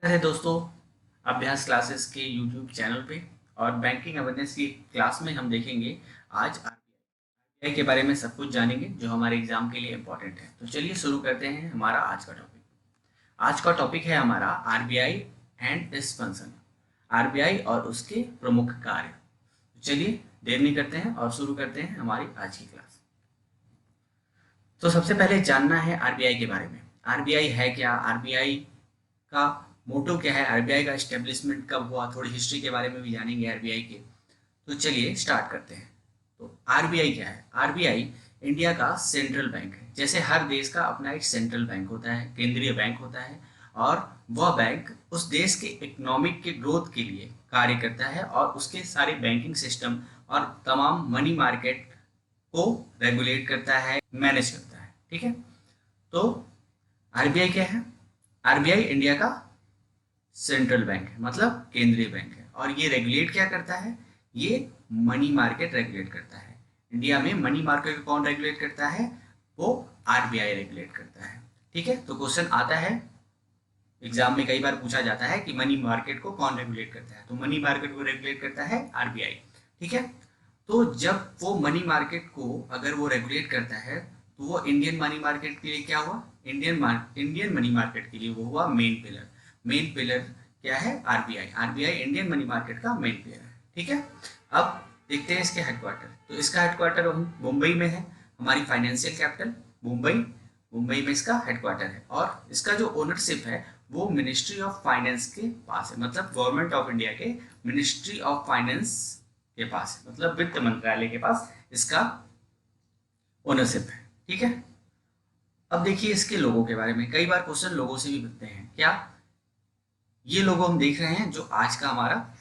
है दोस्तों, अभ्यास क्लासेस के यूट्यूब चैनल पे और बैंकिंग अवेयरनेस की क्लास में हम देखेंगे आज आरबीआई के बारे में सब कुछ जानेंगे जो हमारे एग्जाम के लिए इम्पोर्टेंट है। तो चलिए शुरू करते हैं हमारा आज का टॉपिक। आज का टॉपिक है हमारा RBI and its function, RBI और उसके प्रमुख कार्य। तो चलिए देर नहीं करते हैं और शुरू करते हैं हमारी आज की क्लास। तो सबसे पहले जानना है आरबीआई के बारे में। आरबीआई है क्या, आरबीआई का मोटो क्या है, आरबीआई का एस्टेब्लिशमेंट कब हुआ, थोड़ी हिस्ट्री के बारे में भी जानेंगे आरबीआई के। तो चलिए स्टार्ट करते हैं। तो आरबीआई क्या है? आरबीआई इंडिया का सेंट्रल बैंक है। जैसे हर देश का अपना एक सेंट्रल बैंक होता है, केंद्रीय बैंक होता है, और वह बैंक उस देश के इकोनॉमिक के ग्रोथ के लिए कार्य करता है और उसके सारे बैंकिंग सिस्टम और तमाम मनी मार्केट को रेगुलेट करता है, मैनेज करता है। ठीक है, तो आरबीआई क्या है? आरबीआई इंडिया का सेंट्रल बैंक है, मतलब केंद्रीय बैंक है। और ये रेगुलेट क्या करता है? ये मनी मार्केट रेगुलेट करता है। इंडिया में मनी मार्केट कौन रेगुलेट करता है? वो आरबीआई रेगुलेट करता है। ठीक है, तो क्वेश्चन आता है एग्जाम में, कई बार पूछा जाता है कि मनी मार्केट को कौन रेगुलेट करता है। तो मनी मार्केट को रेगुलेट करता है आरबीआई। ठीक है, तो जब वो मनी मार्केट को अगर वो रेगुलेट करता है तो वो इंडियन मनी मार्केट के लिए क्या हुआ? इंडियन मनी मार्केट के लिए वो हुआ मेन पिलर। मेन पिलर क्या है? RBI. RBI Indian money market का मेन पिलर है। ठीक है, अब देखते हैं इसके हेडक्वार्टर। तो इसका हेडक्वार्टर मुंबई में है, हमारी फाइनेंशियल कैपिटल मुंबई। मुंबई में इसका हेडक्वार्टर है और इसका जो ओनरशिप है वो मिनिस्ट्री ऑफ फाइनेंस के पास है, मतलब गवर्नमेंट ऑफ इंडिया के मिनिस्ट्री ऑफ फाइनेंस के पास है, मतलब वित्त मंत्रालय के पास इसका ओनरशिप है। ठीक है, अब देखिए इसके लोगों के बारे में। कई बार क्वेश्चन लोगों से भी बनते हैं। क्या ये लोगो हम देख रहे हैं जो आज का हमारा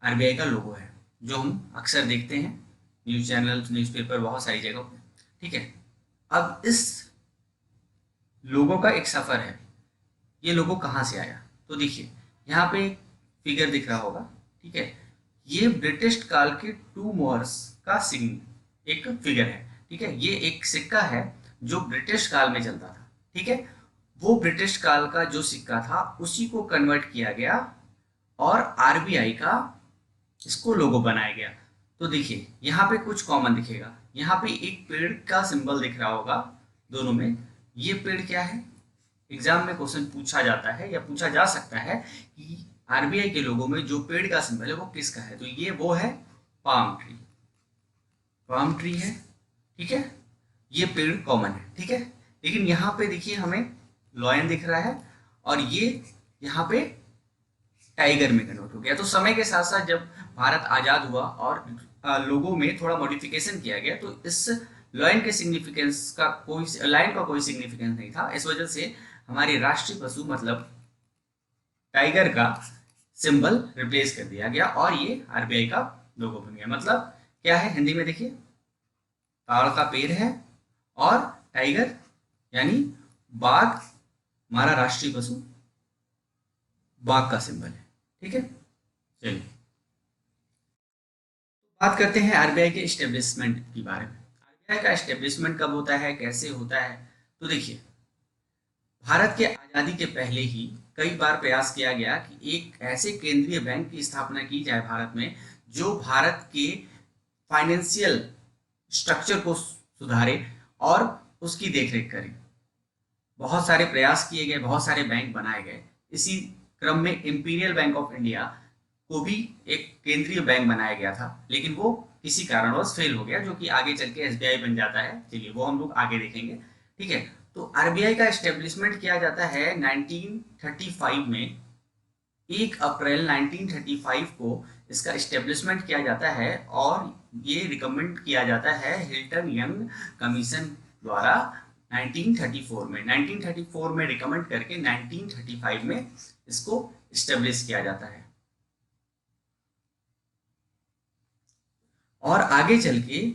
आरबीआई का लोगो है, जो हम अक्सर देखते हैं न्यूज चैनल, न्यूज़पेपर, बहुत सारी जगहों पे। ठीक है, अब इस लोगो का एक सफर है। ये लोगो कहाँ से आया? तो देखिए यहाँ पे एक फिगर दिख रहा होगा। ठीक है, ये ब्रिटिश काल के टू मोहर्स का सिग्न एक फिगर है। ठीक है, ये एक सिक्का है जो ब्रिटिश काल में चलता था। ठीक है, वो ब्रिटिश काल का जो सिक्का था उसी को कन्वर्ट किया गया और आरबीआई का इसको लोगो बनाया गया। तो देखिए यहाँ पे कुछ कॉमन दिखेगा। यहाँ पे एक पेड़ का सिंबल दिख रहा होगा दोनों में। ये पेड़ क्या है? एग्जाम में क्वेश्चन पूछा जाता है या पूछा जा सकता है कि आरबीआई के लोगों में जो पेड़ का सिंबल है वो किसका है? तो ये वो है पाम ट्री। पाम ट्री है। ठीक है, ये पेड़ कॉमन है। ठीक है, लेकिन यहाँ पे देखिए हमें लॉयन दिख रहा है और ये यहाँ पे टाइगर में कन्वर्ट हो गया। तो समय के साथ साथ जब भारत आजाद हुआ और लोगों में थोड़ा मॉडिफिकेशन किया गया तो इस लाइन के सिग्निफिकेंस का कोई लाइन का कोई सिग्निफिकेंस नहीं था। इस वजह से हमारे राष्ट्रीय पशु मतलब टाइगर का सिंबल रिप्लेस कर दिया गया और ये आरबीआई का लोगो बन गया। मतलब क्या है हिंदी में? देखिए ताड़ का पेड़ है और टाइगर यानी बाघ, हमारा राष्ट्रीय पशु बाघ का सिंबल है। ठीक है, चलिए बात करते हैं आरबीआई के एस्टेब्लिशमेंट के बारे में। आरबीआई का एस्टेब्लिशमेंट कब होता है, कैसे होता है? तो देखिए भारत के आज़ादी के पहले ही कई बार प्रयास किया गया कि एक ऐसे केंद्रीय बैंक की स्थापना की जाए भारत में जो भारत के फाइनेंशियल स्ट्रक्चर को सुधारे और उसकी देखरेख करे। बहुत सारे प्रयास किए गए, बहुत सारे बैंक बनाए गए। इसी क्रम में इंपीरियल बैंक ऑफ इंडिया को भी एक केंद्रीय बैंक बनाया गया था, लेकिन वो किसी कारणवश फेल हो गया, जो कि आगे चल के एसबीआई बन जाता है। चलिए वो हम लोग आगे देखेंगे। ठीक है, तो आरबीआई का एस्टेब्लिशमेंट किया जाता है 1935 में। 1 अप्रैल 1935 को इसका एस्टेब्लिशमेंट किया जाता है और ये रिकमेंड किया जाता है हिल्टन यंग कमीशन द्वारा 1934 में रिकमेंड करके 1935 में इसको एस्टेब्लिश किया जाता है। और आगे चल के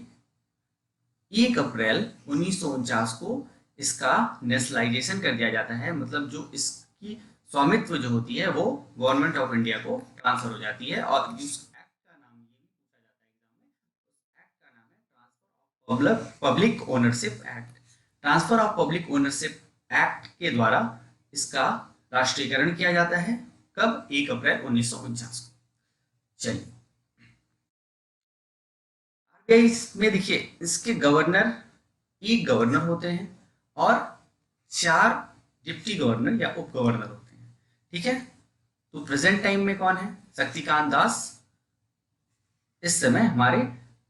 1 अप्रैल 1949 को इसका नेशनलाइजेशन कर दिया जाता है, मतलब जो इसकी स्वामित्व जो होती है वो गवर्नमेंट ऑफ इंडिया को ट्रांसफर हो जाती है। और जिस एक्ट का नाम ये भी पूछा जाता है एग्जाम में, उस एक्ट का नाम है transfer of public ownership act. Transfer of public ownership act के द्वारा इसका राष्ट्रीयकरण किया जाता है कब? 1 अप्रैल 1949 को। चलिए, आरबीआई में देखिए इसके गवर्नर, एक गवर्नर होते हैं और 4 डिप्टी गवर्नर या उप गवर्नर होते हैं। ठीक है, तो प्रेजेंट टाइम में कौन है? शक्तिकांत दास इस समय हमारे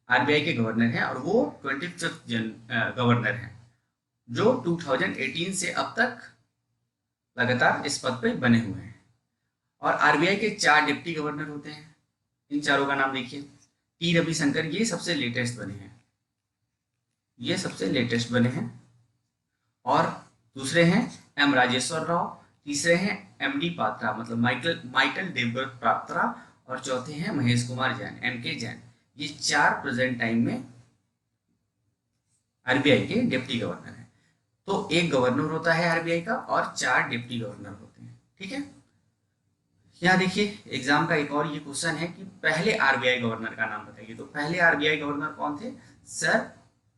आरबीआई के गवर्नर हैं और वो 25th गवर्नर हैं जो 2018 से अब तक लगातार इस पद पे बने हुए हैं। और आरबीआई के 4 डिप्टी गवर्नर होते हैं। इन चारों का नाम देखिए। टी रविशंकर, ये सबसे लेटेस्ट बने हैं, ये सबसे लेटेस्ट बने हैं। और दूसरे हैं एम राजेश्वर राव, तीसरे हैं एम डी पात्रा मतलब माइकल देवव्रत पात्रा, और चौथे हैं महेश कुमार जैन, एम के जैन। ये 4 प्रेजेंट टाइम में आरबीआई के डिप्टी गवर्नर हैं। तो एक गवर्नर होता है आरबीआई का और 4 डिप्टी गवर्नर होते हैं। ठीक है, यहाँ देखिए एग्जाम का एक और ये क्वेश्चन है कि पहले आरबीआई गवर्नर का नाम बताइए। तो पहले आरबीआई गवर्नर कौन थे? सर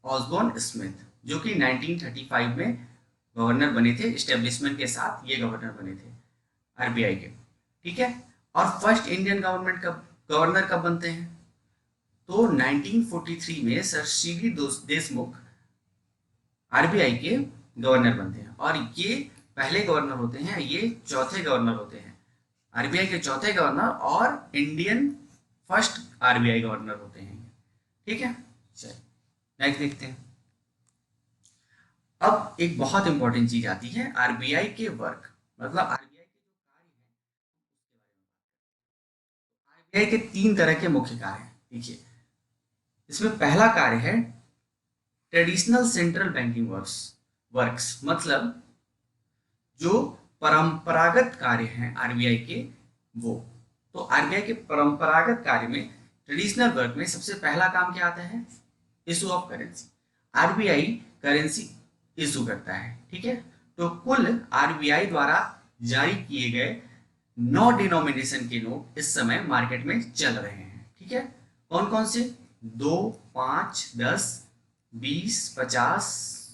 ऑसबोर्न स्मिथ, जो कि 1935 में गवर्नर बने थे। एस्टेब्लिशमेंट के साथ ये गवर्नर बने थे आरबीआई के। ठीक है, और फर्स्ट इंडियन गवर्नर कब बनते हैं? तो 1943 में सर सीडी देशमुख आरबीआई के गवर्नर बनते हैं और ये पहले गवर्नर होते हैं, ये चौथे गवर्नर होते हैं, आरबीआई के चौथे गवर्नर और इंडियन फर्स्ट आरबीआई गवर्नर होते हैं। ठीक है, चलिए नेक्स्ट देखते हैं। अब एक बहुत इंपॉर्टेंट चीज आती है आरबीआई के वर्क, मतलब आरबीआई के जो कार्य हैं। आरबीआई के 3 तरह के मुख्य कार्य हैं। देखिए, इसमें पहला कार्य है ट्रेडिशनल सेंट्रल बैंकिंग वर्क्स, मतलब जो परंपरागत कार्य हैं आरबीआई के वो। तो आरबीआई के परंपरागत कार्य में, ट्रेडिशनल वर्क में सबसे पहला काम क्या आता है? Issue of currency. RBI currency issue करता है। ठीक है, तो कुल आरबीआई द्वारा जारी किए गए 9 डिनोमिनेशन के नोट इस समय मार्केट में चल रहे हैं। ठीक है, कौन कौन से? 2, 5, 10, 20, 50,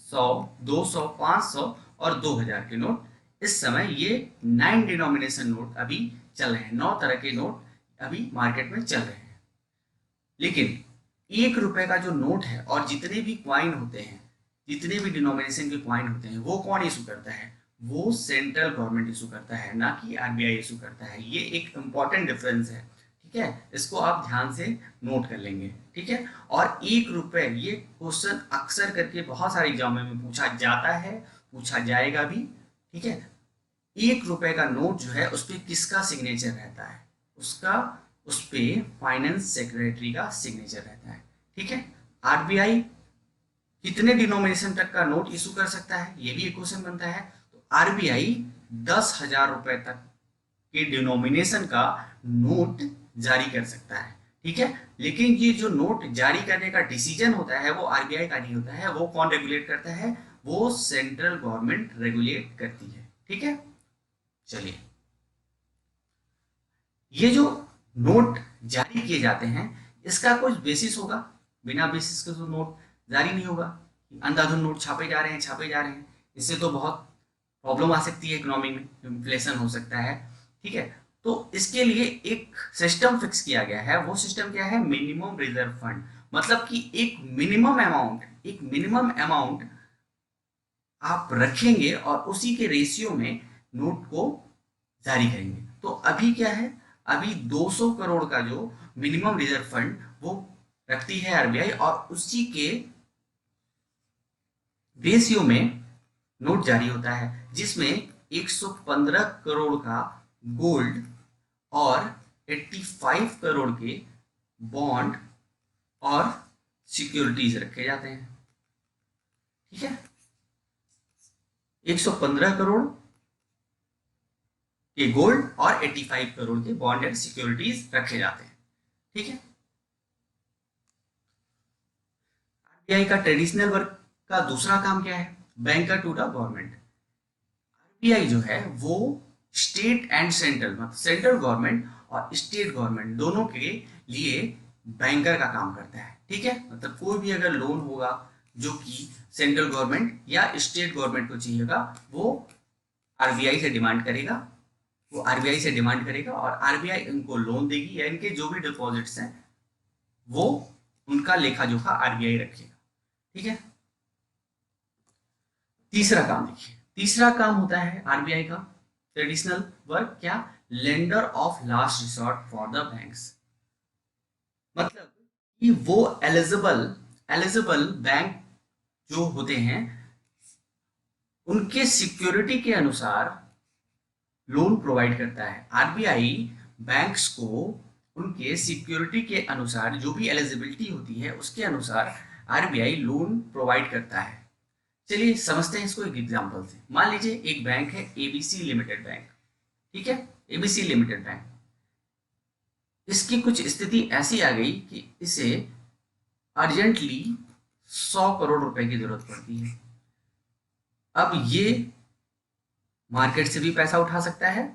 100, 200, 500 और 2000 के नोट इस समय, ये 9 डिनोमिनेशन नोट अभी चल रहे हैं। 9 तरह के नोट अभी मार्केट में चल रहे हैं। लेकिन 1 रुपए का जो नोट है और जितने भी क्वाइन होते हैं, जितने भी डिनोमिनेशन के क्वाइन होते हैं, वो कौन इशू करता है? वो सेंट्रल गवर्नमेंट इशू करता है, ना कि आरबीआई इशू करता है। ये एक इंपॉर्टेंट डिफरेंस है। ठीक है, इसको आप ध्यान से नोट कर लेंगे। ठीक है, और 1 रुपए, ये क्वेश्चन अक्सर करके बहुत सारे एग्जामों में पूछा जाता है, पूछा जाएगा भी। ठीक है, 1 रुपए का नोट जो है उस पर किसका सिग्नेचर रहता है? उस पे फाइनेंस सेक्रेटरी का सिग्नेचर रहता है। ठीक है, आरबीआई कितने डिनोमिनेशन तक का नोट इशू कर सकता है, ये भी एक क्वेश्चन बनता है। तो आरबीआई 10,000 रुपए तक के डिनोमिनेशन का नोट जारी कर सकता है। ठीक है, लेकिन ये जो नोट जारी करने का डिसीजन होता है वो आरबीआई का नहीं होता है। वो कौन रेगुलेट करता है? वो सेंट्रल गवर्नमेंट रेगुलेट करती है। ठीक है, चलिए, ये जो नोट जारी किए जाते हैं इसका कुछ बेसिस होगा। बिना बेसिस के तो नोट जारी नहीं होगा। अंधाधुंध नोट छापे जा रहे हैं, इससे तो बहुत प्रॉब्लम आ सकती है, इकोनॉमी में इन्फ्लेशन हो सकता है। ठीक है, तो इसके लिए एक सिस्टम फिक्स किया गया है। वो सिस्टम क्या है? मिनिमम रिजर्व फंड, मतलब कि एक मिनिमम अमाउंट आप रखेंगे और उसी के रेशियो में नोट को जारी करेंगे। तो अभी क्या है? अभी 200 करोड़ का जो मिनिमम रिजर्व फंड वो रखती है आरबीआई और उसी के रेशियो में नोट जारी होता है, जिसमें 115 करोड़ का गोल्ड और 85 करोड़ के बॉन्ड और सिक्योरिटीज रखे जाते हैं। ठीक है, 115 करोड़ के गोल्ड और 85 करोड़ के बॉन्ड एंड सिक्योरिटीज रखे जाते हैं। ठीक है, आरबीआई का ट्रेडिशनल वर्क का दूसरा काम क्या है? Banker to the government. RBI जो है वो स्टेट एंड सेंट्रल, मतलब सेंट्रल गवर्नमेंट और स्टेट गवर्नमेंट दोनों के लिए बैंकर का काम करता है। ठीक है, मतलब कोई भी अगर लोन होगा जो कि सेंट्रल गवर्नमेंट या स्टेट गवर्नमेंट को चाहिएगा, वो आरबीआई से डिमांड करेगा वो आरबीआई से डिमांड करेगा और आरबीआई इनको लोन देगी या इनके जो भी डिपॉजिट्स हैं वो उनका लेखा जोखा आरबीआई रखेगा। ठीक है। तीसरा काम देखिए, तीसरा काम होता है आरबीआई का ट्रेडिशनल वर्क क्या, lender of last resort for the banks. मतलब कि वो एलिजिबल एलिजिबल बैंक जो होते हैं उनके सिक्योरिटी के अनुसार लोन प्रोवाइड करता है। आरबीआई बैंक्स को उनके सिक्योरिटी के अनुसार जो भी एलिजिबिलिटी होती है उसके अनुसार आरबीआई लोन प्रोवाइड करता है। चलिए समझते हैं इसको एक एग्जांपल से। मान लीजिए एक बैंक है एबीसी लिमिटेड बैंक। ठीक है, एबीसी लिमिटेड बैंक, इसकी कुछ स्थिति ऐसी आ गई कि इसे अर्जेंटली 100 करोड़ रुपए की जरूरत पड़ती है। अब ये मार्केट से भी पैसा उठा सकता है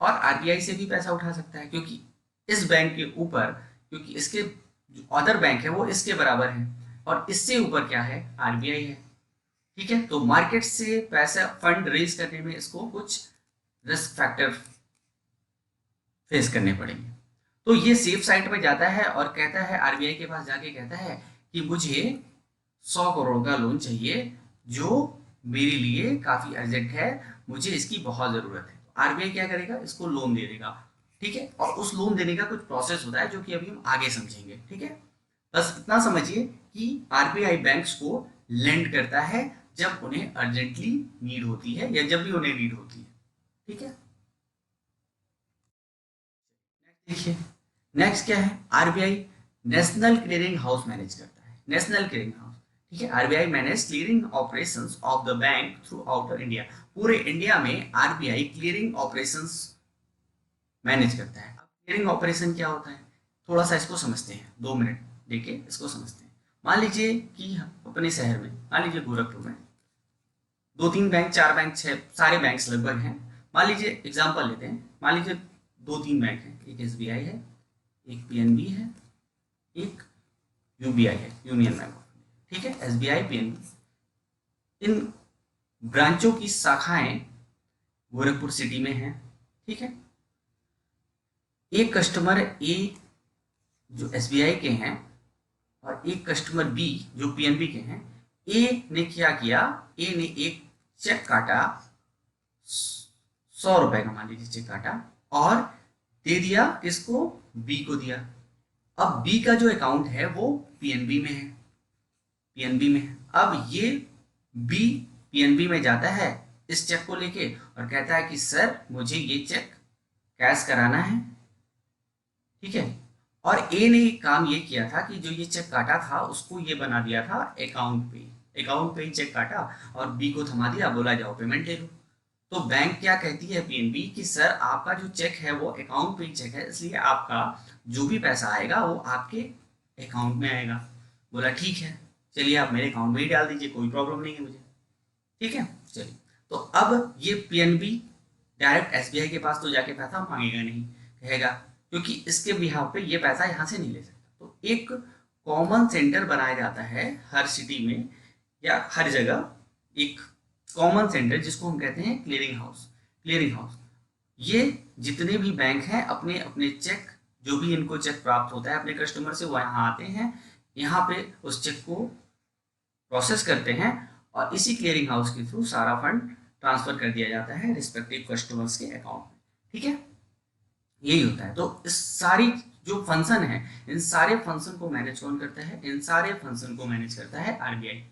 और आरबीआई से भी पैसा उठा सकता है, क्योंकि इस बैंक के ऊपर, क्योंकि इसके जो अदर बैंक है वो इसके बराबर है और इससे ऊपर क्या है, आरबीआई है। ठीक है, तो मार्केट से पैसा फंड रेज करने में इसको कुछ रिस्क फैक्टर फेस करने पड़ेंगे। तो ये सेफ साइड पे जाता है और कहता है, आरबीआई के पास जाके कहता है कि मुझे 100 करोड़ का लोन चाहिए जो मेरे लिए काफी अर्जेंट है, मुझे इसकी बहुत जरूरत है। तो आरबीआई क्या करेगा, इसको लोन दे देगा। ठीक है, और उस लोन देने का कुछ प्रोसेस होता है जो कि अभी हम आगे समझेंगे। ठीक है, बस इतना समझिए कि आरबीआई बैंक्स को लेंड करता है जब उन्हें अर्जेंटली नीड होती है या जब भी उन्हें नीड होती है। ठीक है, देखिए नेक्स्ट क्या है, RBI national clearing house manage करता है। नेशनल क्लियरिंग हाउस, ठीक है, RBI manage clearing operations of the bank through out India. पूरे इंडिया में आरबीआई क्लियरिंग ऑपरेशंस मैनेज करता है। अब क्लियरिंग ऑपरेशन क्या होता है, थोड़ा सा इसको समझते हैं, 2 मिनट देके इसको समझते हैं। मान लीजिए कि अपने शहर में, मान लीजिए गोरखपुर में 2-3 बैंक, 4 बैंक, 6 सारे बैंक्स लगभग हैं। मान लीजिए एग्जांपल लेते हैं, मान लीजिए 2-3 बैंक हैं, एक एसबीआई है, एक पीएनबी है, एक यूबीआई है, यूनियन बैंक ऑफ इंडिया। ठीक है, एसबीआई, पीएनबी, इन ब्रांचों की शाखाएं गोरखपुर सिटी में हैं। ठीक है, एक कस्टमर ए जो एसबीआई के हैं और एक कस्टमर बी जो पीएनबी के हैं, ए ने क्या किया, ए ने एक चेक काटा, 100 रुपए का मान लीजिए चेक काटा और दे दिया इसको, बी को दिया। अब बी का जो अकाउंट है वो पीएनबी में है, पीएनबी में है। अब ये बी पीएनबी में जाता है इस चेक को लेके और कहता है कि सर मुझे ये चेक कैश कराना है। ठीक है, और ए ने काम ये किया था कि जो ये चेक काटा था उसको ये बना दिया था अकाउंट पे, अकाउंट पे ही चेक काटा और बी को थमा दिया, बोला जाओ पेमेंट ले लो। तो बैंक क्या कहती है पीएनबी कि सर आपका जो चेक है वो अकाउंट पे ही चेक है, इसलिए आपका जो भी पैसा आएगा वो आपके अकाउंट में आएगा। बोला ठीक है, चलिए आप मेरे अकाउंट में ही डाल दीजिए, कोई प्रॉब्लम नहीं है मुझे। ठीक है, चलिए तो अब ये पीएनबी डायरेक्ट एसबीआई के पास तो जाके पैसा मांगेगा नहीं, कहेगा क्योंकि इसके बिहाफ पे ये पैसा यहाँ से नहीं ले सकता। तो एक कॉमन सेंटर बनाया जाता है हर सिटी में या हर जगह, एक कॉमन सेंटर जिसको हम कहते हैं क्लियरिंग हाउस। क्लियरिंग हाउस, ये जितने भी बैंक हैं अपने अपने चेक, जो भी इनको चेक प्राप्त होता है अपने कस्टमर से, वो यहाँ आते हैं, यहाँ पे उस चेक को प्रोसेस करते हैं और इसी क्लियरिंग हाउस के थ्रू सारा फंड ट्रांसफर कर दिया जाता है रिस्पेक्टिव कस्टमर्स के अकाउंट में। ठीक है, यही होता है। तो इस सारी जो फंक्शन है, इन सारे फंक्शन को मैनेज कौन करता है, इन सारे फंक्शन को मैनेज करता है आरबीआई।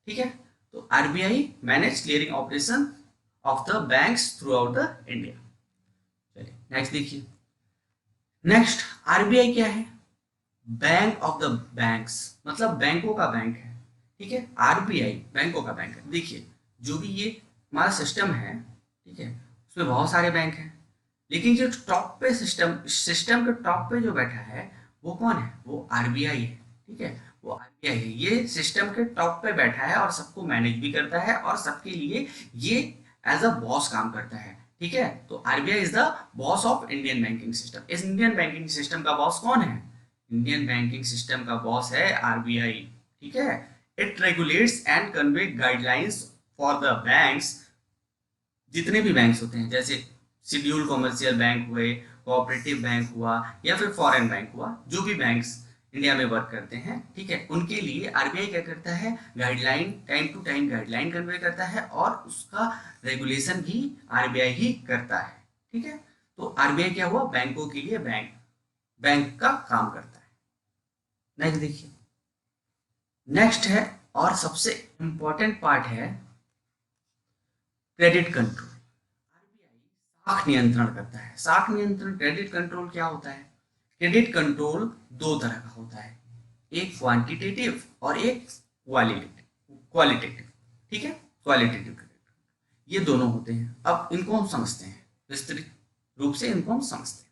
ठीक है, तो RBI manage clearing operation of the banks through out the India. चलिए नेक्स्ट देखिए, नेक्स्ट आरबीआई क्या है, बैंक ऑफ द बैंक्स, मतलब बैंकों का बैंक है। ठीक है, आरबीआई बैंकों का बैंक है। देखिए जो भी ये हमारा सिस्टम है, ठीक है, उसमें बहुत सारे बैंक हैं, लेकिन जो टॉप पे सिस्टम के टॉप पे जो बैठा है वो कौन है, वो आरबीआई है। ठीक है, वो आरबीआई है, ये सिस्टम के टॉप पे बैठा है और सबको मैनेज भी करता है और सबके लिए ये एज अ बॉस काम करता है। ठीक है, तो RBI is the boss of Indian banking system. इस इंडियन बैंकिंग सिस्टम का बॉस कौन है, इंडियन बैंकिंग सिस्टम का बॉस है आरबीआई। ठीक है, it regulates and convey guidelines for the banks, जितने भी बैंक्स होते हैं, जैसे शेड्यूल कॉमर्शियल बैंक हुए, कोऑपरेटिव बैंक हुआ या फिर फॉरेन बैंक हुआ, जो भी बैंक्स इंडिया में वर्क करते हैं, ठीक है, उनके लिए आरबीआई क्या करता है, guideline, time to time guideline convey करता है और उसका रेगुलेशन भी आरबीआई ही करता है, ठीक है। तो आरबीआई क्या हुआ, बैंकों के लिए बैंक का काम करता है। नेक्स्ट देखिए, नेक्स्ट है और सबसे इंपॉर्टेंट पार्ट है क्रेडिट कंट्रोल। साख नियंत्रण करता है। साख नियंत्रण, क्रेडिट कंट्रोल क्या होता है? क्रेडिट कंट्रोल दो तरह का होता है, एक क्वांटिटेटिव और एक क्वालिटेटिव, ठीक है, क्वालिटेटिव क्रेडिट, ये दोनों होते हैं। अब इनको हम समझते हैं, विस्तृत रूप से इनको हम समझते हैं।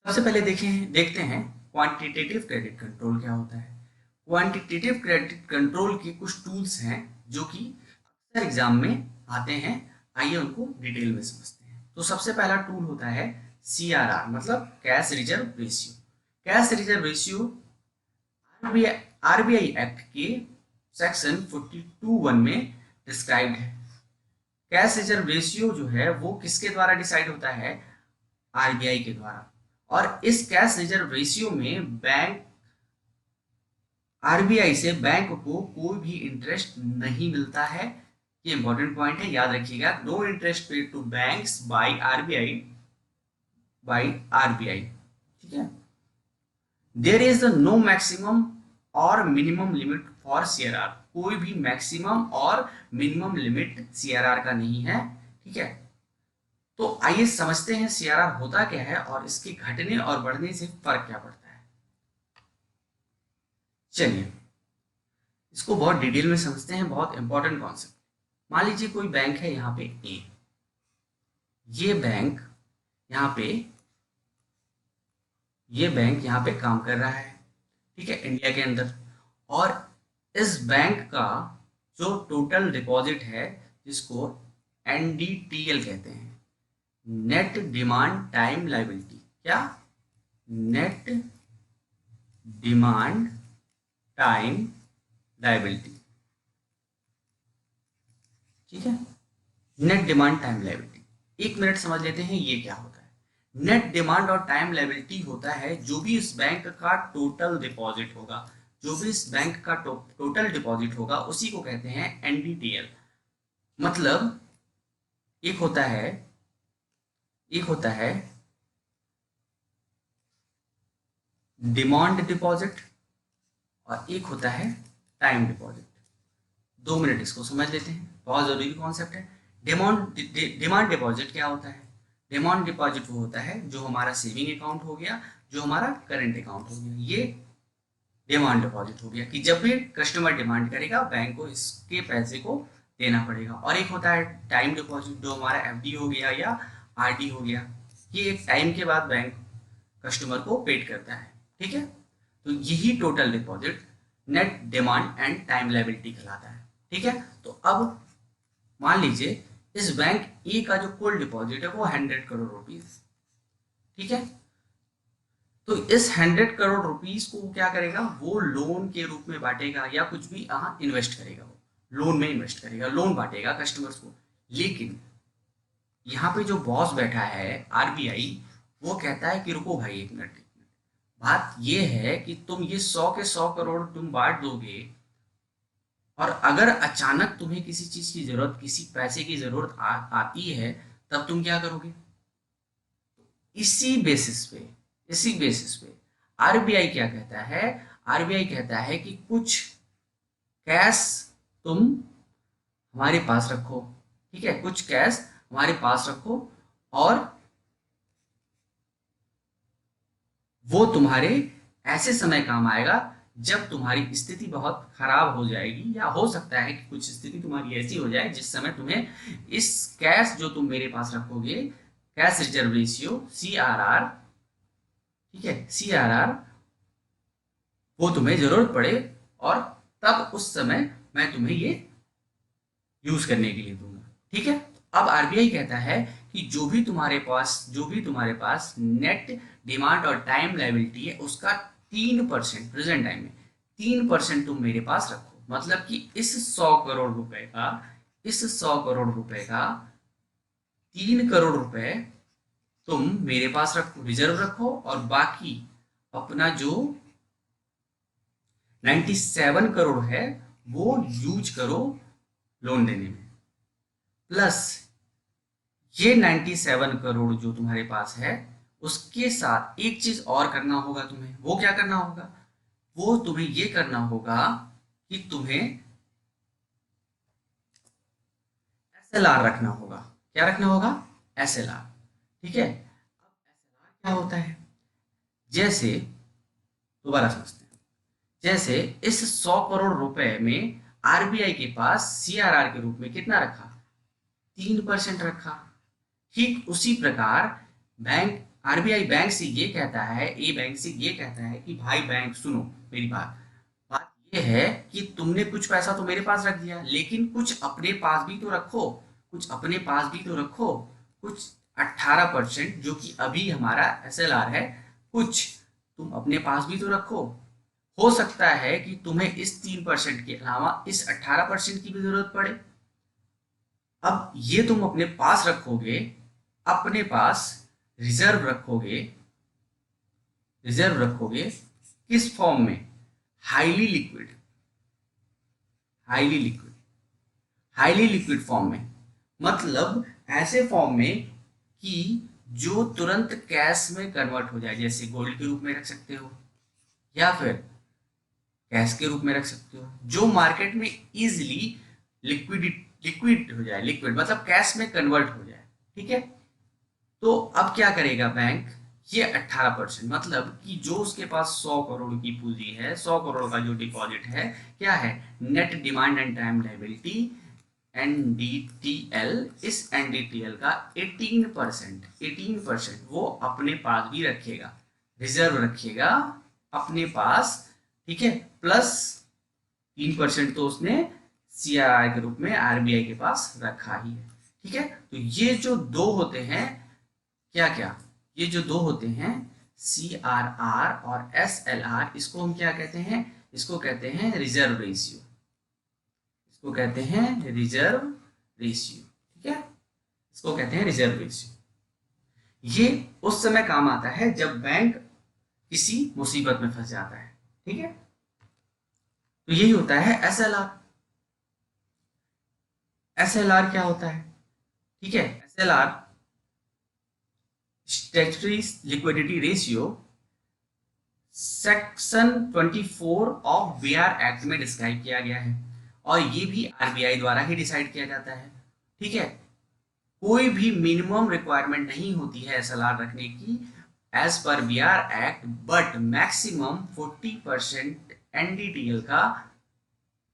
सबसे पहले देखते हैं क्वांटिटेटिव क्रेडिट कंट्रोल क्या होता है। क्वांटिटेटिव क्रेडिट कंट्रोल के कुछ टूल्स हैं जो कि अक्सर एग्जाम में आते हैं, आइए उनको डिटेल में समझते हैं। तो सबसे पहला टूल होता है CRR, मतलब cash reserve ratio. Cash reserve ratio RBI act के सेक्शन 42(1) में डिस्क्राइब्ड है। कैश रिजर्व रेशियो जो है वो किसके द्वारा डिसाइड होता है? आरबीआई के द्वारा। और इस कैश रिजर्व रेशियो में आरबीआई से बैंक को कोई भी इंटरेस्ट नहीं मिलता है। ये इंपॉर्टेंट पॉइंट है, याद रखिएगा। No interest paid to banks by RBI, ठीक है। देयर इज नो मैक्सिमम और मिनिमम लिमिट फॉर CRR। कोई भी मैक्सिमम और मिनिमम लिमिट CRR का नहीं है, ठीक है। तो आइए समझते हैं CRR होता क्या है और इसके घटने और बढ़ने से फर्क क्या पड़ता है। चलिए इसको बहुत डिटेल में समझते हैं, बहुत इंपॉर्टेंट कॉन्सेप्ट। मान लीजिए कोई बैंक है यहाँ पे ए, ये बैंक यहाँ पे काम कर रहा है, ठीक है, इंडिया के अंदर। और इस बैंक का जो टोटल डिपॉजिट है, जिसको NDTL कहते हैं, नेट डिमांड टाइम लायबिलिटी, क्या? नेट डिमांड टाइम लायबिलिटी, ठीक है, नेट डिमांड टाइम लायबिलिटी। एक मिनट समझ लेते हैं ये क्या होता है। नेट डिमांड और टाइम लायबिलिटी होता है जो भी इस बैंक का टोटल डिपॉजिट होगा, जो भी इस बैंक का टोटल डिपॉजिट होगा उसी को कहते हैं NDTL। मतलब एक होता है डिमांड डिपॉजिट और एक होता है टाइम डिपॉजिट। 2 मिनट इसको समझ लेते हैं, बहुत जरूरी कॉन्सेप्ट है। डिमांड डिपॉजिट क्या होता है? डिमांड डिपॉजिट वो होता है जो हमारा सेविंग अकाउंट हो गया, जो हमारा करंट अकाउंट हो गया, ये डिमांड डिपॉजिट हो गया कि जब भी कस्टमर डिमांड करेगा बैंक को इसके पैसे को देना पड़ेगा। और एक होता है टाइम डिपॉजिट, जो हमारा FD हो गया या RD हो गया, ये एक टाइम के बाद बैंक कस्टमर को पेड करता है, ठीक है। तो यही total deposit net demand and time liability कहलाता है, ठीक है। तो अब मान लीजिए इस बैंक ए का जो कुल डिपॉजिट है वो 100 करोड़ रुपीज, ठीक है। तो इस 100 करोड़ रुपीज को क्या करेगा, वो लोन के रूप में बांटेगा या कुछ भी इन्वेस्ट करेगा, वो लोन में इन्वेस्ट करेगा, लोन बांटेगा कस्टमर्स को। लेकिन यहाँ पे जो बॉस बैठा है आरबीआई, वो कहता है कि रुको भाई, एक मिनट, बात ये है कि तुम ये 100 के 100 करोड़ तुम बांट दोगे और अगर अचानक तुम्हें किसी चीज की जरूरत, किसी पैसे की जरूरत आती है, तब तुम क्या करोगे? इसी बेसिस पे आरबीआई क्या कहता है? आरबीआई कहता है कि कुछ कैश तुम हमारे पास रखो, ठीक है, कुछ कैश हमारे पास रखो और वो तुम्हारे ऐसे समय काम आएगा जब तुम्हारी स्थिति बहुत खराब हो जाएगी, या हो सकता है कि कुछ स्थिति तुम्हारी ऐसी हो जाए जिस समय तुम्हें इस कैश जो तुम मेरे पास रखोगे, कैश रिजर्व रेशियो CRR, ठीक है, CRR, वो तुम्हें जरूरत पड़े और तब उस समय मैं तुम्हें ये यूज करने के लिए दूंगा, ठीक है। अब आरबीआई कहता है कि जो भी तुम्हारे पास नेट डिमांड और टाइम लायबिलिटी है, उसका 3% प्रेजेंट टाइम में 3% तुम मेरे पास रखो। मतलब कि इस 100 करोड़ रुपए का 3 करोड़ रुपए तुम मेरे पास रखो, रिजर्व रखो, और बाकी अपना जो 97 करोड़ है वो यूज करो लोन देने में। प्लस ये 97 करोड़ जो तुम्हारे पास है, उसके साथ एक चीज और करना होगा तुम्हें। वो क्या करना होगा? वो तुम्हें ये करना होगा कि तुम्हें एसएलआर रखना होगा। क्या रखना होगा? एसएलआर। ठीक है। अब एसएलआर क्या होता है? जैसे, दोबारा समझते हैं। जैसे इस 100 करोड़ रुपए में आरबीआई के पास सीआरआर के रूप में कितना रखा? 3% रखा। ठीक उसी प्रकार बैंक, आरबीआई बैंक से ये कहता है, ए बैंक से ये कहता है कि भाई बैंक सुनो मेरी बात, बात ये है कि तुमने कुछ पैसा तो मेरे पास रख दिया, लेकिन कुछ अपने पास भी तो रखो, कुछ अपने पास भी तो रखो, कुछ 18% जो कि अभी हमारा एसएलआर है, कुछ तुम अपने पास भी तो रखो। हो सकता है कि तुम्हें इस 3% के अलावा इस 18% की भी जरूरत पड़े। अब ये तुम अपने पास रखोगे, अपने पास रिजर्व रखोगे। रिजर्व रखोगे किस फॉर्म में? Highly liquid, highly liquid, highly liquid form में। मतलब ऐसे फॉर्म में कि जो तुरंत कैश में कन्वर्ट हो जाए, जैसे गोल्ड के रूप में रख सकते हो या फिर कैश के रूप में रख सकते हो, जो मार्केट में इजीली लिक्विड हो जाए, लिक्विड मतलब कैश में कन्वर्ट हो जाए। ठीक है। तो अब क्या करेगा बैंक? ये 18% मतलब कि जो उसके पास 100 करोड़ की पूंजी है, 100 करोड़ का जो डिपॉजिट है, क्या है? Net demand and time liability, NDTL. इस एनडीटीएल का 18% वो अपने पास भी रखेगा, रिजर्व रखेगा अपने पास। ठीक है। प्लस 3% तो उसने सीआरआर के रूप में आरबीआई के पास रखा ही है। ठीक है। तो ये जो दो होते हैं, क्या क्या, ये जो दो होते हैं सीआरआर और एसएलआर, इसको हम क्या कहते हैं? इसको कहते हैं रिजर्व रेशियो। इसको कहते हैं रिजर्व रेशियो। ठीक है। इसको कहते हैं रिजर्व रेशियो। ये उस समय काम आता है जब बैंक किसी मुसीबत में फंस जाता है। ठीक है। तो यही होता है एसएलआर। एसएलआर क्या होता है? ठीक है। SLR statutory liquidity ratio section 24 of BR act में डिस्क्राइब किया गया है, और ये भी आरबीआई द्वारा ही डिसाइड किया जाता है। ठीक है। कोई भी मिनिमम रिक्वायरमेंट नहीं होती है एसएलआर रखने की as per BR act, but maximum 40% NDTL का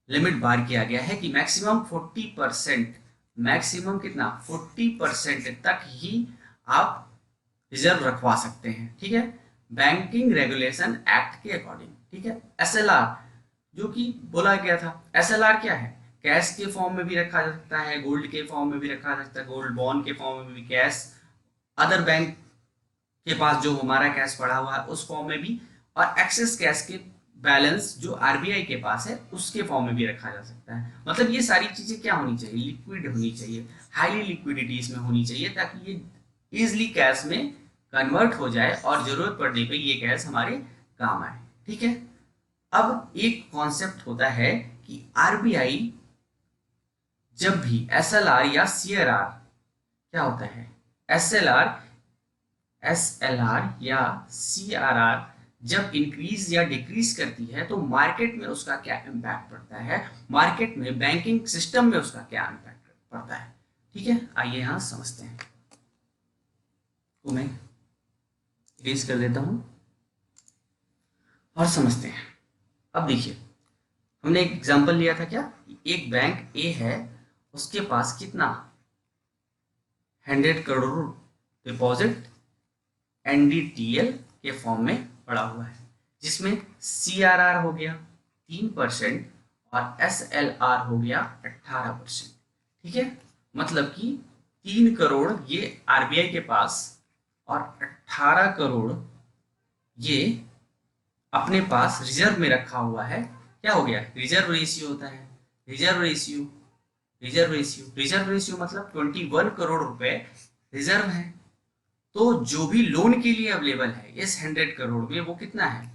लिमिट बार किया गया है कि मैक्सिमम 40%, मैक्सिमम कितना? 40% तक ही आप रिजर्व रखवा सकते हैं। ठीक है। बैंकिंग रेगुलेशन एक्ट के अकॉर्डिंग। ठीक है। एसएलआर जो कि बोला गया था, एसएलआर क्या है? कैश के फॉर्म में भी रखा जा सकता है, गोल्ड के फॉर्म में भी रखा जा सकता है, गोल्ड बॉन्ड के फॉर्म में भी, कैश अदर बैंक के पास जो हमारा कैश पड़ा हुआ है उस फॉर्म में भी, और एक्सेस कैश के बैलेंस जो आरबीआई के पास है उसके फॉर्म में भी रखा जा सकता है। मतलब ये सारी चीजें क्या होनी चाहिए? लिक्विड होनी चाहिए, हाईली लिक्विडिटी इसमें होनी चाहिए, ताकि ये इजिली कैश में कन्वर्ट हो जाए और जरूरत पड़ने पे ये कैश हमारे काम आए। ठीक है। अब एक कॉन्सेप्ट होता है कि आरबीआई जब भी एसएलआर या सीआरआर, क्या होता है? एसएलआर, एसएलआर या सीआरआर जब इंक्रीज या डिक्रीज करती है तो मार्केट में उसका क्या इम्पैक्ट पड़ता है, मार्केट में बैंकिंग सिस्टम में उसका क्या इम्पैक्ट पड़ता है। ठीक है। आइए यहाँ समझते हैं। तो मैं इरेज कर देता हूं और समझते हैं। अब देखिए, हमने एक एग्जांपल लिया था क्या? एक बैंक ए है, उसके पास कितना? 100 करोड़ डिपॉजिट एनडीटीएल के फॉर्म में पड़ा हुआ है, जिसमें सीआरआर हो गया 3% और एसएलआर हो गया 18%। ठीक है। मतलब कि 3 करोड़ ये आरबीआई के पास और 18 करोड़ ये अपने पास रिजर्व में रखा हुआ है। क्या हो गया? रिजर्व रेशियो होता है। Reserve ratio, reserve ratio, reserve ratio मतलब 21 करोड़ रुपए रिजर्व है। तो जो भी लोन के लिए अवेलेबल है इस 100 करोड़ में वो कितना है,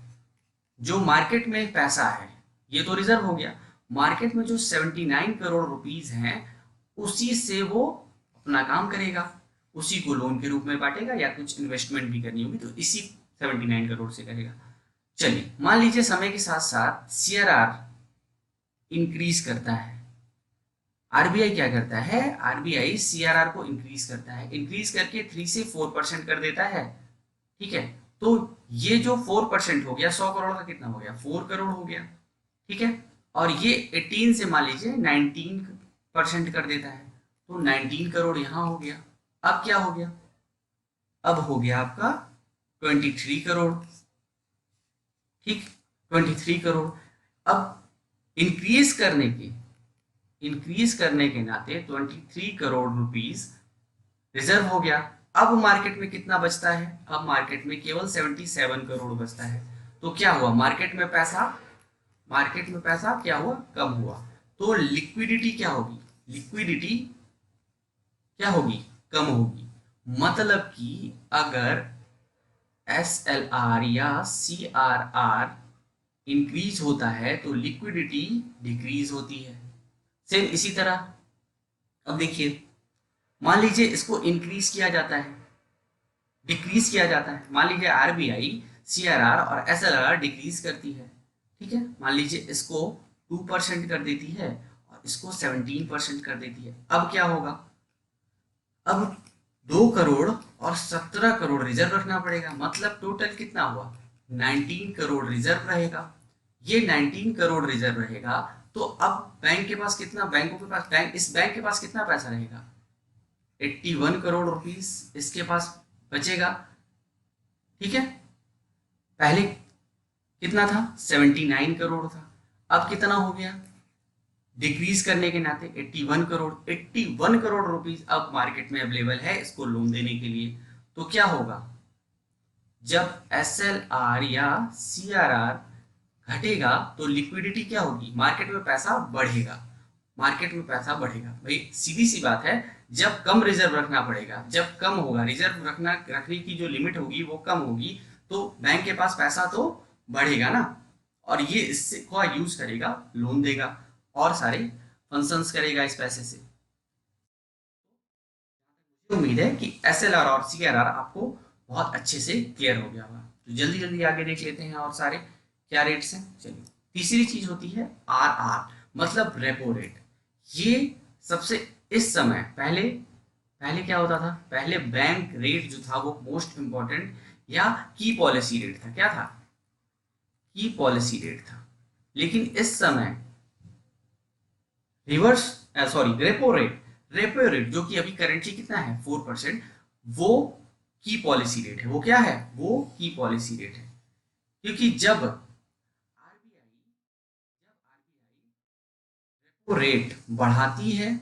जो मार्केट में पैसा है ये तो रिजर्व हो गया। मार्केट में जो 79 करोड़ रुपीस हैं उसी से वो अपना काम करेगा, उसी को लोन के रूप में बांटेगा या कुछ इन्वेस्टमेंट भी करनी होगी तो इसी 79 करोड़ से करेगा। चलिए मान लीजिए समय के साथ साथ सीआरआर इंक्रीज करता है। आरबीआई क्या करता है, आरबीआई सीआरआर को इंक्रीज करता है, इंक्रीज करके 3 से 4% कर देता है। ठीक है, तो ये जो 4% हो गया 100 करोड़ का कितना हो गया, 4 करोड़ हो गया। ठीक है, और ये 18 से मान लीजिए 19% कर देता है तो 19 करोड़ यहाँ हो गया। अब क्या हो गया, अब हो गया आपका 23 करोड़। ठीक, 23 करोड़। अब इंक्रीज करने के नाते 23 करोड़ रुपीस रिजर्व हो गया। अब मार्केट में कितना बचता है, अब मार्केट में केवल 77 करोड़ बचता है। तो क्या हुआ, मार्केट में पैसा क्या हुआ, कम हुआ। तो लिक्विडिटी क्या होगी, लिक्विडिटी क्या होगी, कम होगी। मतलब कि अगर एसएलआर या सीआरआर इंक्रीज होता है तो लिक्विडिटी डिक्रीज होती है। सेम इसी तरह अब देखिए, मान लीजिए इसको इंक्रीज किया जाता है, डिक्रीज किया जाता है। मान लीजिए आरबीआई सीआरआर और एसएलआर डिक्रीज करती है। ठीक है, मान लीजिए इसको 2% कर देती है और इसको 17% कर देती है। अब क्या होगा, अब 2 करोड़ और 17 करोड़ रिजर्व रखना पड़ेगा। मतलब टोटल कितना हुआ, 19 करोड़ रिजर्व रहेगा। ये 19 करोड़ रिजर्व रहेगा तो अब बैंक के पास कितना, इस बैंक के पास कितना पैसा रहेगा, 81 करोड़ रुपीस इसके पास बचेगा। ठीक है, पहले कितना था, 79 करोड़ था, अब कितना हो गया, डिक्रीज करने के नाते 81 करोड़ रुपीस अब मार्केट में अवेलेबल है इसको लोन देने के लिए। तो क्या होगा, जब एसएलआर या सीआरआर घटेगा तो लिक्विडिटी क्या होगी, मार्केट में पैसा बढ़ेगा, मार्केट में पैसा बढ़ेगा। भाई सीधी सी बात है, जब कम रिजर्व रखना पड़ेगा, जब कम होगा रिजर्व रखने की जो लिमिट होगी वो कम होगी तो बैंक के पास पैसा तो बढ़ेगा ना, और ये इससे को यूज करेगा, लोन देगा और सारे फंक्शंस करेगा इस पैसे से। उम्मीद है कि एसएलआर और सीआरआर आपको बहुत अच्छे से क्लियर हो गया होगा। तो जल्दी जल्दी आगे देख लेते हैं और सारे क्या रेट्स हैं। चलिए, तीसरी चीज होती है आरआर, मतलब रेपो रेट। ये सबसे इस समय पहले क्या होता था, पहले बैंक रेट जो था वो मोस्ट इंपॉर्टेंट या की पॉलिसी रेट था। क्या था, की पॉलिसी रेट था। लेकिन इस समय रेपो रेट जो कि अभी करेंटली कितना है 4%, वो की पॉलिसी रेट है। वो क्या है, वो की पॉलिसी रेट है। क्योंकि जब आरबीआई रेपो रेट बढ़ाती है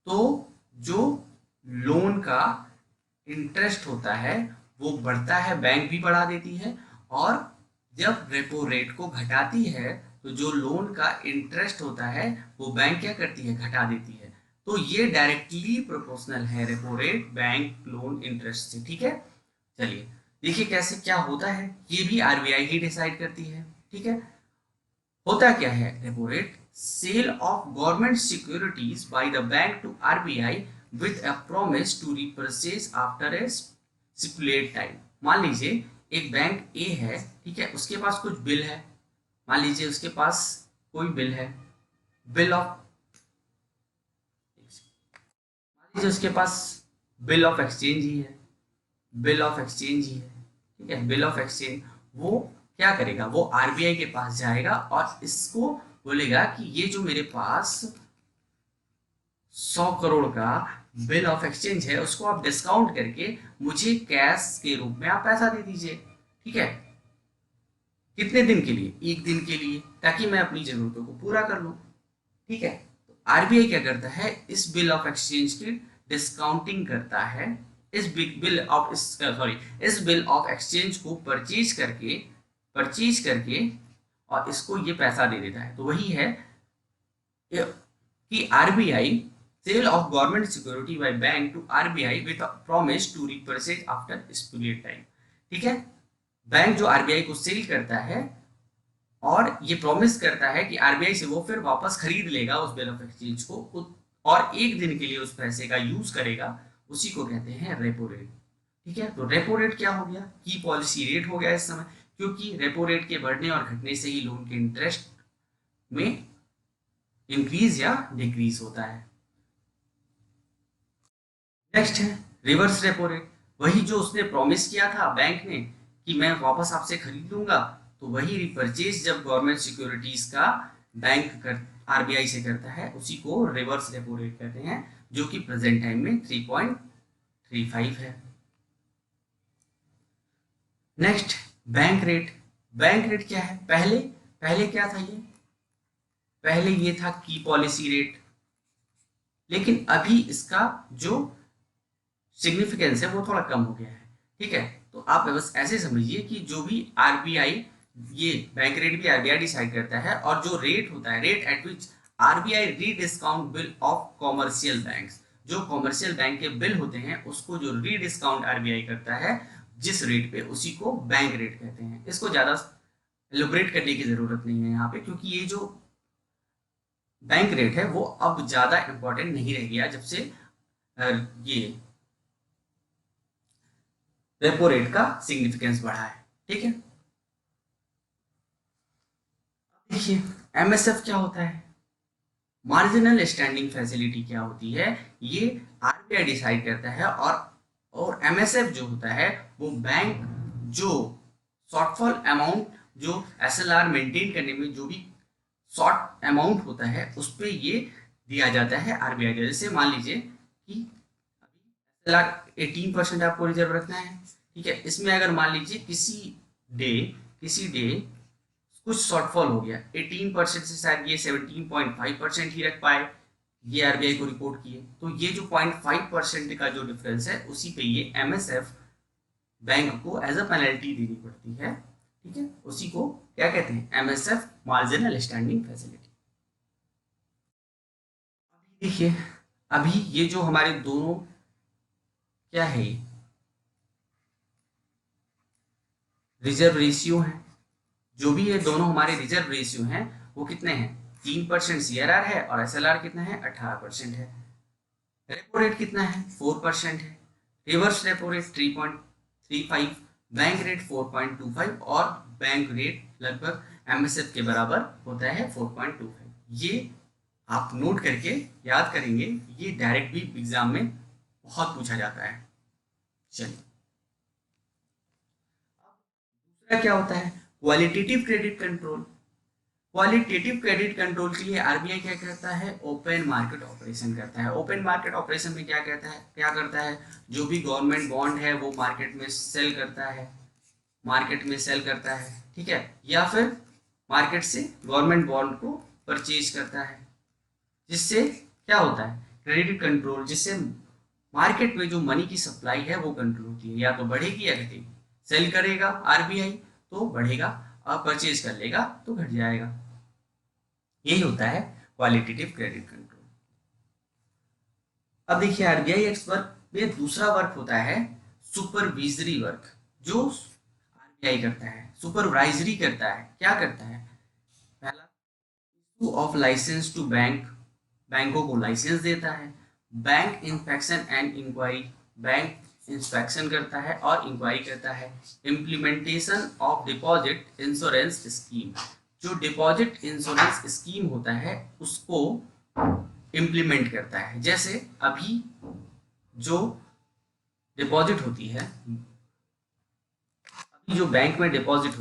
तो जो लोन का इंटरेस्ट होता है वो बढ़ता है, बैंक भी बढ़ा देती है। और जब रेपो रेट को घटाती है तो जो लोन का इंटरेस्ट होता है वो बैंक क्या करती है, घटा देती है। तो ये डायरेक्टली प्रोपोर्शनल है repo rate bank loan interest से। ठीक है, चलिए देखिए कैसे क्या होता है, ये भी आरबीआई ही डिसाइड करती है। ठीक है, होता क्या है repo rate, sale of government securities by the bank to RBI with a promise to repurchase after a stipulated time. मान लीजिए एक बैंक ए है, ठीक है, उसके पास कुछ बिल है, मान लीजिए उसके पास कोई बिल है, बिल ऑफ मान लीजिए उसके पास बिल ऑफ एक्सचेंज ही है, बिल ऑफ एक्सचेंज ही है। ठीक है, बिल ऑफ एक्सचेंज, वो क्या करेगा, वो आरबीआई के पास जाएगा और इसको बोलेगा कि ये जो मेरे पास 100 करोड़ का बिल ऑफ एक्सचेंज है उसको आप डिस्काउंट करके मुझे कैश के रूप में आप पैसा दे दीजिए। ठीक है, कितने दिन के लिए, एक दिन के लिए, ताकि मैं अपनी जरूरतों को पूरा कर लूं। ठीक है, तो आरबीआई क्या करता है, इस बिल ऑफ एक्सचेंज की डिस्काउंटिंग करता है, इस बिल ऑफ एक्सचेंज को परचेज करके और इसको ये पैसा दे देता है। तो वही है कि RBI sale of government security by bank to RBI with a promise to repurchase after period time. ठीक है, बैंक जो आरबीआई को सेल करता है और ये प्रॉमिस करता है कि आरबीआई से वो फिर वापस खरीद लेगा उस बिल ऑफ एक्सचेंज को और एक दिन के लिए उस पैसे का यूज करेगा, उसी को कहते हैं रेपो रेट। ठीक है, तो रेपो रेट क्या हो गया? की पॉलिसी रेट हो गया इस समय, क्योंकि रेपो रेट के बढ़ने और घटने से ही लोन के इंटरेस्ट में इंक्रीज या डिक्रीज होता है। नेक्स्ट है रिवर्स रेपो रेट। वही जो उसने प्रॉमिस किया था बैंक ने कि मैं वापस आपसे खरीद लूंगा, तो वही रिपर्चेज जब गवर्नमेंट सिक्योरिटीज का बैंक कर आरबीआई से करता है, उसी को रिवर्स रेपो रेट कहते हैं, जो कि प्रेजेंट टाइम में 3.35 है। Next bank rate. Bank rate क्या है? पहले पहले क्या था? ये पहले ये था की पॉलिसी रेट, लेकिन अभी इसका जो सिग्निफिकेंस है वो थोड़ा कम हो गया है। ठीक है, तो आप बस ऐसे समझिए कि जो भी आरबीआई, ये बैंक रेट भी आरबीआई डिसाइड करता है, और जो रेट होता है, रेट एट विच आरबीआई री discount bill of commercial banks, जो कॉमर्शियल बैंक के बिल होते हैं उसको जो री डिस्काउंट आरबीआई करता है जिस रेट पे, उसी को बैंक रेट कहते हैं। इसको ज्यादा एलोबरेट करने की जरूरत नहीं है यहाँ पे, क्योंकि ये जो बैंक रेट है वो अब ज्यादा इंपॉर्टेंट नहीं रह गया जब से ये रेपो रेट का सिग्निफिकेंस बढ़ा है। ठीक है, देखिए एमएसएफ क्या होता है, मार्जिनल स्टैंडिंग फैसिलिटी क्या होती है, ये आरबीआई डिसाइड करता है। और एमएसएफ जो होता है वो बैंक जो शॉर्टफॉल अमाउंट, जो एसएलआर मेंटेन करने में जो भी शॉर्ट अमाउंट होता है उस पर ये दिया जाता है आरबीआई। जैसे मान लीजिए कि एसएलआर 18% आपको रिजर्व रखना है। ठीक है, इसमें अगर मान लीजिए किसी डे कुछ शॉर्टफॉल हो गया 18% से, शायद ये 17.5% ही रख पाए, ये आरबीआई को रिपोर्ट किए, तो ये जो 0.5% का जो डिफरेंस है उसी पे ये एमएसएफ बैंक को एज अ पेनल्टी देनी पड़ती है। ठीक है, उसी को क्या कहते हैं? MSF, marginal standing facility. देखिए अभी ये जो हमारे दोनों क्या है, रिजर्व रेशियो है, जो भी ये दोनों हमारे रिजर्व रेशियो हैं वो कितने हैं? 3% सीआरआर है और एसएलआर कितना है? 18% है। रेपो रेट कितना है? 4% है। Reverse repo rate 3.35, bank rate 4.25 और बैंक रेट लगभग एमएसएफ के बराबर होता है 4.25। ये आप नोट करके याद करेंगे, ये डायरेक्ट भी एग्जाम में बहुत पूछा जाता है। चलिए, दूसरा क्या होता है? Qualitative credit control. Qualitative credit control के लिए आरबीआई क्या करता है? ओपन मार्केट ऑपरेशन करता है। ओपन मार्केट ऑपरेशन में क्या करता है, जो भी गवर्नमेंट बॉन्ड है वो मार्केट में सेल करता है, ठीक है, या फिर मार्केट से गवर्नमेंट बॉन्ड को परचेज करता है, जिससे क्या होता है? क्रेडिट कंट्रोल, जिससे मार्केट में जो मनी की सप्लाई है वो कंट्रोल होती है, या तो बढ़ेगी या घटेगी। सेल करेगा आरबीआई तो बढ़ेगा, और परचेज कर लेगा तो घट जाएगा। यही होता है क्वालिटेटिव क्रेडिट कंट्रोल। अब देखिए आरबीआई एक्ट वर्क में दूसरा वर्क होता है सुपरविजरी वर्क, जो आरबीआई करता है, सुपरवाइजरी करता है। क्या करता है? पहला, issue of licence to bank, बैंकों को लाइसेंस देता है। Bank inspection and inquiry, bank inspection करता है और इंक्वायरी करता है। Implementation of deposit insurance scheme, जो डिपॉजिट इंश्योरेंस स्कीम होता है उसको इम्प्लीमेंट करता है। जैसे अभी जो डिपॉजिट होती है, अभी जो बैंक में डिपॉजिट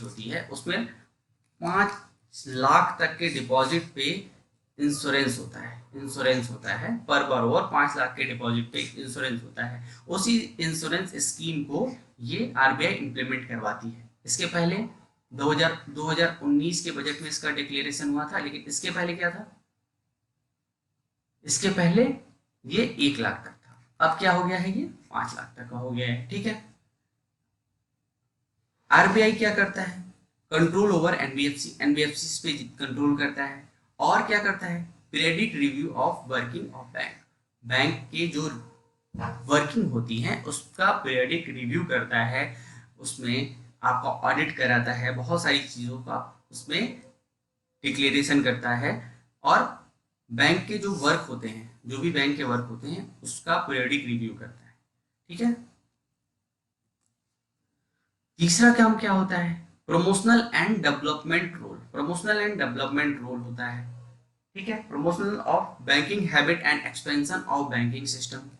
होती है उसमें 5 लाख तक के डिपॉजिट पे इंश्योरेंस होता है पर बरोबर 5 लाख के डिपॉजिट पे इंश्योरेंस होता है। उसी इंश्योरेंस स्कीम को ये आरबीआई इंप्लीमेंट करवाती है। इसके पहले 2019 के बजट में इसका डिक्लेरेशन हुआ था, लेकिन इसके पहले क्या था? इसके पहले ये 1 लाख तक था, अब क्या हो गया है? ये 5 लाख तक का हो गया है। ठीक है, आरबीआई क्या करता है? कंट्रोल ओवर एनबीएफसी पे कंट्रोल करता है। और क्या करता है? Periodic review of working of bank, bank के जो वर्किंग होती है उसका पीरियडिक रिव्यू करता है, उसमें आपका ऑडिट कराता है, बहुत सारी चीज़ों का उसमें डिक्लेरेशन करता है, और बैंक के जो वर्क होते हैं, जो भी बैंक के वर्क होते हैं उसका पीरियडिक रिव्यू करता है। ठीक है। तीसरा काम क्या होता है? Promotional and development role. Promotional and development role होता है, ठीक है, promotional of banking habit and expansion of banking system.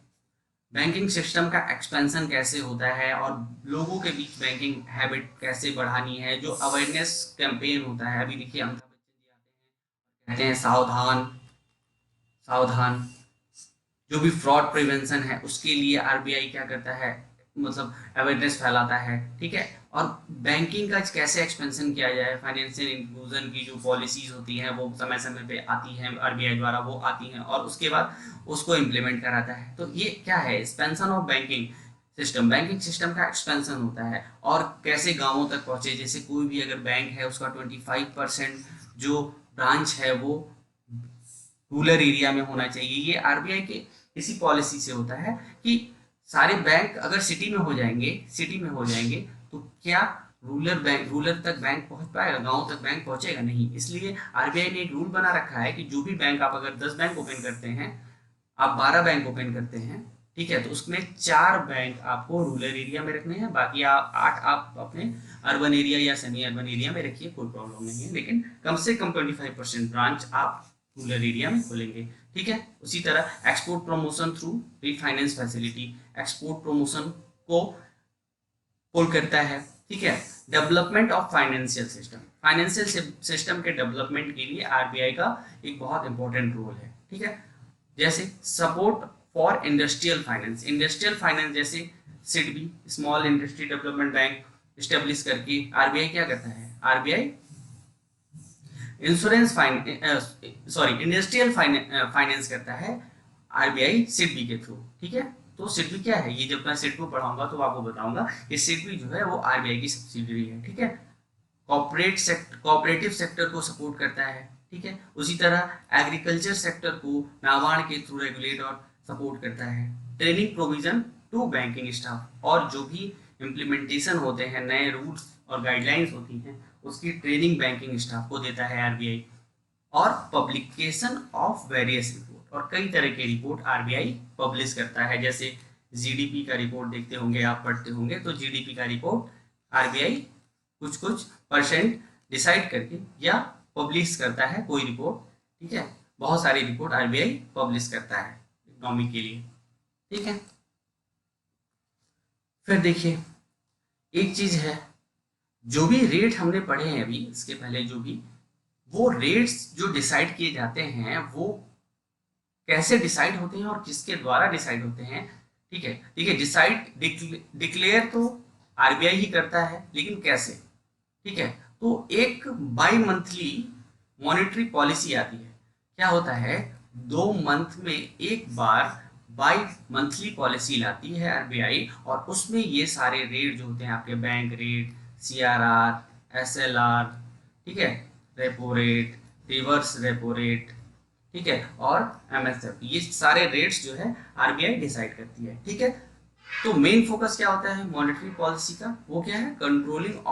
Banking system का एक्सपेंशन कैसे होता है और लोगों के बीच बैंकिंग हैबिट कैसे बढ़ानी है, जो अवेयरनेस कैंपेन होता है। अभी देखिए अमिताभ बच्चन जी आते हैं, कहते हैं सावधान सावधान। जो भी फ्रॉड प्रिवेंशन है उसके लिए आरबीआई क्या करता है, मतलब अवेयरनेस फैलाता है। ठीक है। और बैंकिंग का कैसे एक्सपेंशन किया जाए, फाइनेंशियल इंक्लूजन की जो पॉलिसीज होती हैं वो समय समय पे आती हैं आरबीआई द्वारा, वो आती हैं और उसके बाद उसको इम्प्लीमेंट कराता है। तो ये क्या है? Expansion of banking system. Banking system का एक्सपेंशन होता है और कैसे गांवों तक पहुंचे। जैसे कोई भी अगर बैंक है उसका 25% जो ब्रांच है वो रूरल एरिया में होना चाहिए। ये आरबीआई के इसी पॉलिसी से होता है कि सारे बैंक अगर सिटी में हो जाएंगे तो क्या रूरल तक बैंक पहुंच पाएगा, गांव तक बैंक पहुंचेगा नहीं। इसलिए आरबीआई ने एक रूल बना रखा है कि जो भी बैंक आप अगर 10 बैंक ओपन करते हैं, आप 12 बैंक ओपन करते हैं, ठीक है, तो उसमें 4 बैंक आपको रूरल एरिया में रखने हैं, बाकी आप 8 आप अपने अर्बन एरिया या सेमी अर्बन एरिया में रखिए, कोई प्रॉब्लम नहीं है, लेकिन कम से कम 25% ब्रांच आप रूरल एरिया में खोलेंगे। ठीक है। उसी तरह export promotion through refinance facility, export promotion को पुल करता है। ठीक है। Development of financial system, financial system के डेवलपमेंट के लिए आरबीआई का एक बहुत इंपॉर्टेंट रोल है। ठीक है। जैसे support for industrial finance, industrial finance जैसे SIDBI, small industry development bank establish करके आरबीआई क्या करता है, आरबीआई इंश्योरेंस इंडस्ट्रियल फाइनेंस करता है आरबीआई सिडबी के थ्रू। ठीक है। तो सिडबी क्या है, ये जब मैं सिड को पढ़ाऊंगा तो आपको बताऊंगा। ये सिडबी जो है वो आरबीआई की सब्सिडरी है। ठीक है। कोऑपरेटिव सेक्टर को सपोर्ट करता है। ठीक है। उसी तरह एग्रीकल्चर सेक्टर को नाबार्ड के थ्रू रेगुलेट और सपोर्ट करता है। Training provision to banking staff, और जो भी इम्प्लीमेंटेशन होते हैं, नए रूल्स और गाइडलाइंस होती हैं, उसकी ट्रेनिंग बैंकिंग स्टाफ को देता है आरबीआई। और पब्लिकेशन ऑफ वेरियस रिपोर्ट, और कई तरह के रिपोर्ट आरबीआई पब्लिश करता है। जैसे जीडीपी का रिपोर्ट देखते होंगे, आप पढ़ते होंगे, तो जीडीपी का रिपोर्ट आरबीआई कुछ परसेंट डिसाइड करके या पब्लिश करता है कोई रिपोर्ट। ठीक है। बहुत सारी रिपोर्ट आरबीआई पब्लिश करता है इकोनॉमी के लिए। ठीक है। फिर देखिए एक चीज है, जो भी रेट हमने पढ़े हैं अभी इसके पहले, जो भी वो रेट्स जो डिसाइड किए जाते हैं वो कैसे डिसाइड होते हैं और किसके द्वारा डिसाइड होते हैं। ठीक है। ठीक है। डिक्लेयर तो आरबीआई ही करता है, लेकिन कैसे? ठीक है। तो एक बाई मंथली मॉनेटरी पॉलिसी आती है। क्या होता है, 2 मंथ में एक बार बाई मंथली पॉलिसी लाती है आरबीआई, और उसमें ये सारे रेट जो होते हैं आपके बैंक रेट, सीआरआर, एसएलआर, ठीक है, repo rate, reverse repo rate, ठीक है, और एमएसएफ, ये सारे रेट्स जो है आरबीआई डिसाइड करती है। ठीक है। तो मेन फोकस क्या होता है मॉनेटरी पॉलिसी का, वो क्या है, controlling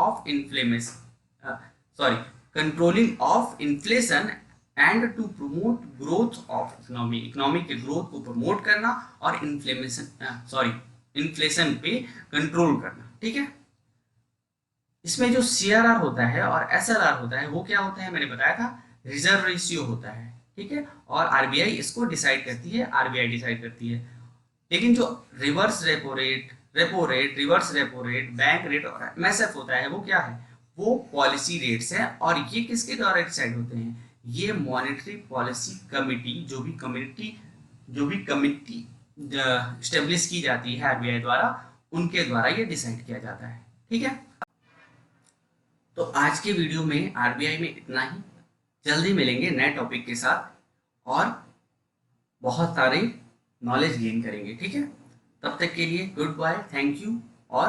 of inflation and to promote growth of economy, economy के ग्रोथ को प्रमोट करना और इन्फ्लेशन पे कंट्रोल करना। ठीक है। इसमें जो सीआरआर होता है और एसएलआर होता है वो क्या होता है, मैंने बताया था, रिजर्व रेशियो होता है। ठीक है। और आरबीआई इसको डिसाइड करती है, आरबीआई डिसाइड करती है। लेकिन जो reverse repo rate, reverse repo rate, bank rate और एमएसएफ होता है, वो क्या है, वो पॉलिसी रेट्स है। और ये किसके द्वारा डिसाइड होते हैं, ये मॉनेटरी पॉलिसी कमिटी, जो भी कमिटी स्टेब्लिश की जाती है आरबीआई द्वारा, उनके द्वारा ये डिसाइड किया जाता है। ठीक है। तो आज के वीडियो में आरबीआई में इतना ही। जल्दी मिलेंगे नए टॉपिक के साथ और बहुत सारे नॉलेज गेन करेंगे। ठीक है। तब तक के लिए गुड बाय, थैंक यू। और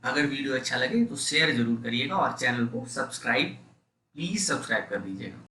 अगर वीडियो अच्छा लगे तो शेयर जरूर करिएगा और चैनल को प्लीज सब्सक्राइब कर दीजिएगा।